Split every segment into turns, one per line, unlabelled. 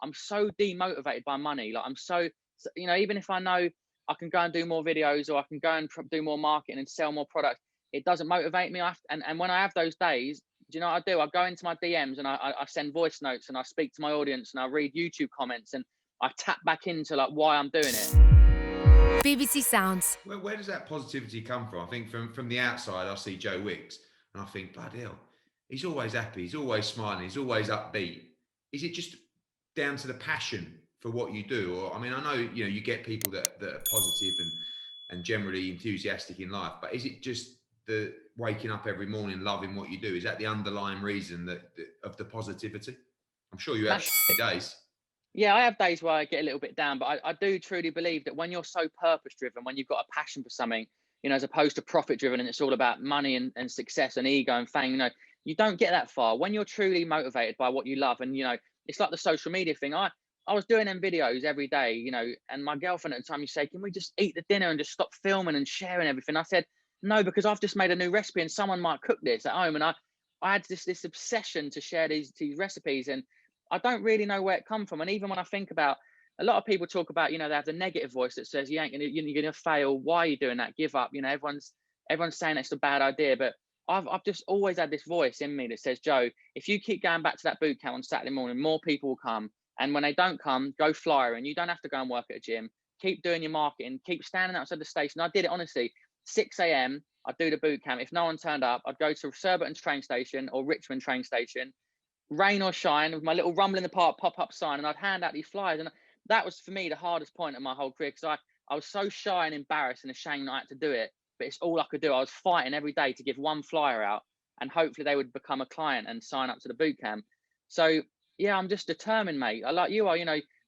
I'm so demotivated by money. Like even if I know I can go and do more videos or I can go and do more marketing and sell more products, it doesn't motivate me. And when I have those days, do you know what I do? I go into my DMs and I send voice notes and I speak to my audience and I read YouTube comments and I tap back into like why I'm doing it.
BBC Sounds.
Where does that positivity come from? I think from the outside, I see Joe Wicks and I think, bloody hell, he's always happy, he's always smiling, he's always upbeat. Is it just down to the passion for what you do? Or, I mean, I know, you get people that are positive and generally enthusiastic in life, but is it just the waking up every morning, loving what you do? Is that the underlying reason of the positivity? I'm sure you have days.
Yeah, I have days where I get a little bit down, but I do truly believe that when you're so purpose driven, when you've got a passion for something, as opposed to profit driven and it's all about money and success and ego and fame, you don't get that far. When you're truly motivated by what you love, and it's like the social media thing. I was doing them videos every day, and my girlfriend at the time used to say, can we just eat the dinner and just stop filming and sharing everything? I said, no, because I've just made a new recipe and someone might cook this at home. And I had this obsession to share these recipes, and I don't really know where it come from. And even when I think about, a lot of people talk about, they have the negative voice that says you're gonna fail. Why are you doing that? Give up. Everyone's saying it's a bad idea, but I've just always had this voice in me that says, Joe, if you keep going back to that boot camp on Saturday morning, more people will come. And when they don't come, go flyer, and you don't have to go and work at a gym. Keep doing your marketing. Keep standing outside the station. I did it honestly. 6 a.m. I'd do the boot camp. If no one turned up, I'd go to Surbiton train station or Richmond train station, rain or shine, with my little Rumble in the Park pop-up sign, and I'd hand out these flyers. And that was for me the hardest point of my whole career, because I was so shy and embarrassed and ashamed that I had to do it, but it's all I could do. I was fighting every day to give one flyer out, and hopefully they would become a client and sign up to the boot camp. So yeah, I'm just determined, mate. I like you are.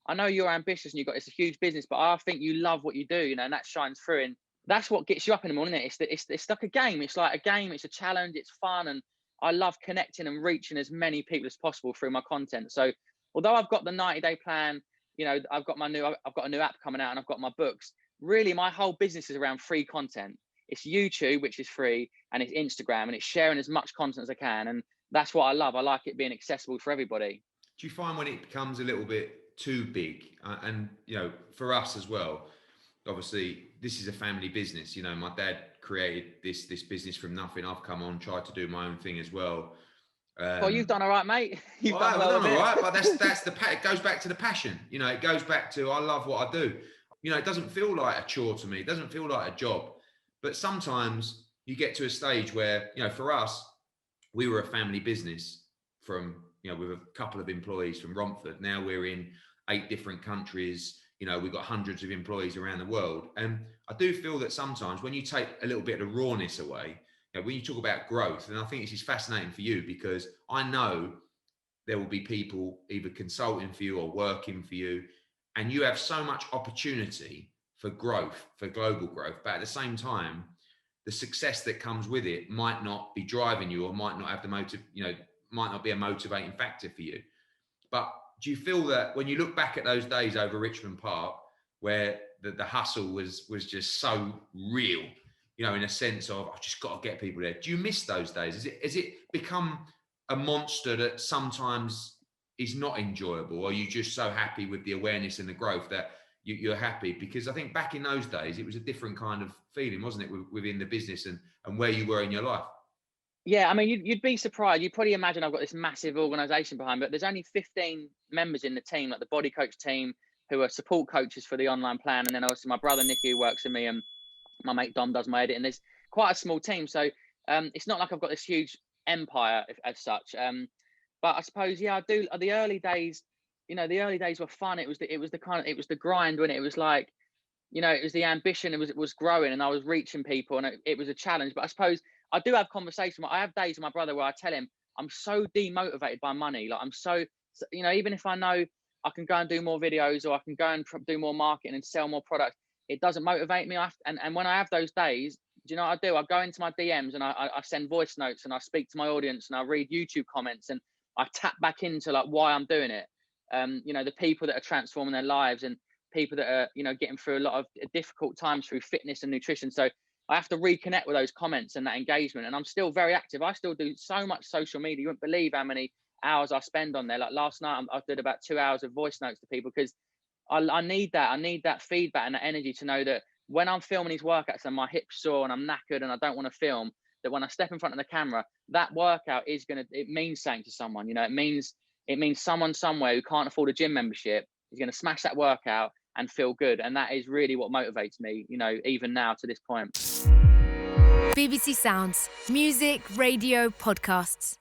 I know you're ambitious and you've got this huge business, but I think you love what you do, and that shines through. And that's what gets you up in the morning, isn't it? It's like a game. It's like a game. It's a challenge. It's fun, and I love connecting and reaching as many people as possible through my content. So although I've got the 90-day plan, I've got a new app coming out, and I've got my books. Really, my whole business is around free content. It's YouTube, which is free, and it's Instagram, and it's sharing as much content as I can. And that's what I love. I like it being accessible for everybody.
Do you find when it becomes a little bit too big, and for us as well, obviously this is a family business. My dad created this business from nothing. I've come on, tried to do my own thing as well.
Well, you've done all right, mate. You've done
all right, but that's it goes back to the passion. It goes back to, I love what I do. It doesn't feel like a chore to me. It doesn't feel like a job. But sometimes you get to a stage where, for us, we were a family business from, with a couple of employees from Romford. Now we're in 8 different countries. We've got hundreds of employees around the world. And I do feel that sometimes when you take a little bit of rawness away, when you talk about growth, and I think this is fascinating for you, because I know there will be people either consulting for you or working for you, and you have so much opportunity for growth, for global growth. But at the same time, the success that comes with it might not be driving you, or might not have the motive, might not be a motivating factor for you. But do you feel that when you look back at those days over Richmond Park, where the hustle was just so real, in a sense of, I've just got to get people there. Do you miss those days? Has it become a monster that sometimes is not enjoyable? Or are you just so happy with the awareness and the growth that you're happy? Because I think back in those days, it was a different kind of feeling, wasn't it, within the business and where you were in your life?
Yeah, I mean, you'd be surprised. You'd probably imagine I've got this massive organisation behind, but there's only 15 members in the team, like the body coach team, who are support coaches for the online plan. And then obviously my brother Nicky, who works with me, and my mate Dom does my editing. There's quite a small team. So it's not like I've got this huge empire as such. But I suppose, yeah, I do. The early days, the early days were fun. It was the grind when it was like, it was the ambition. It was growing, and I was reaching people, and it was a challenge. But I suppose I do have conversations. I have days with my brother where I tell him I'm so demotivated by money. Like I'm so, even if I know I can go and do more videos or I can go and do more marketing and sell more products, it doesn't motivate me. And when I have those days, do you know what I do? I go into my DMs and I send voice notes and I speak to my audience and I read YouTube comments and I tap back into like why I'm doing it. The people that are transforming their lives and people that are, getting through a lot of difficult times through fitness and nutrition. So I have to reconnect with those comments and that engagement. And I'm still very active. I still do so much social media. You wouldn't believe how many hours I spend on there. Like last night, I did about 2 hours of voice notes to people, because I need that. I need that feedback and that energy to know that when I'm filming these workouts and my hips sore and I'm knackered and I don't want to film, that when I step in front of the camera, that workout it means something to someone. You know, it means someone somewhere who can't afford a gym membership is going to smash that workout and feel good. And that is really what motivates me, you know, even now to this point.
BBC Sounds, music, radio, podcasts.